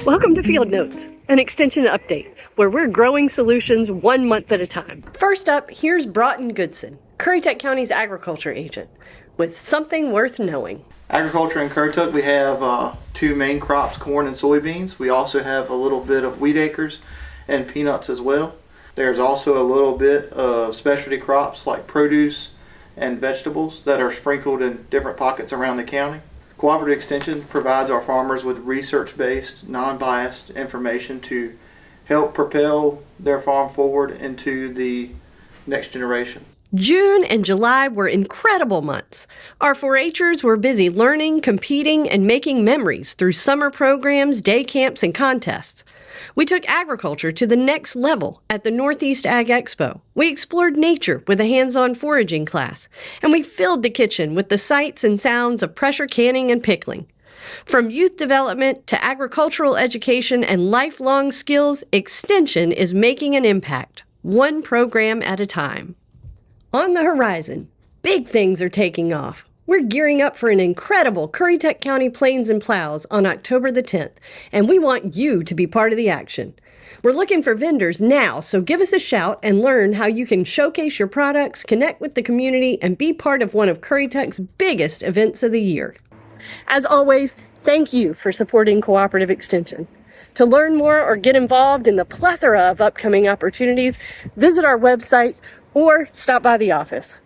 Welcome to Field Notes, an extension update, where we're growing solutions 1 month at a time. First up, here's Broughton Goodson, Currituck County's agriculture agent, with something worth knowing. Agriculture in Currituck, we have two main crops, corn and soybeans. We also have a little bit of wheat acres and peanuts as well. There's also a little bit of specialty crops like produce and vegetables that are sprinkled in different pockets around the county. Cooperative Extension provides our farmers with research-based, non-biased information to help propel their farm forward into the next generation. June and July were incredible months. Our 4-H'ers were busy learning, competing, and making memories through summer programs, day camps, and contests. We took agriculture to the next level at the Northeast Ag Expo. We explored nature with a hands-on foraging class, and we filled the kitchen with the sights and sounds of pressure canning and pickling. From youth development to agricultural education and lifelong skills, Extension is making an impact, one program at a time. On the horizon, big things are taking off. We're gearing up for an incredible Currituck County Planes Plows on October the 10th, and we want you to be part of the action. We're looking for vendors now, so give us a shout and learn how you can showcase your products, connect with the community, and be part of one of Currituck's biggest events of the year. As always, thank you for supporting Cooperative Extension. To learn more or get involved in the plethora of upcoming opportunities, visit our website or stop by the office.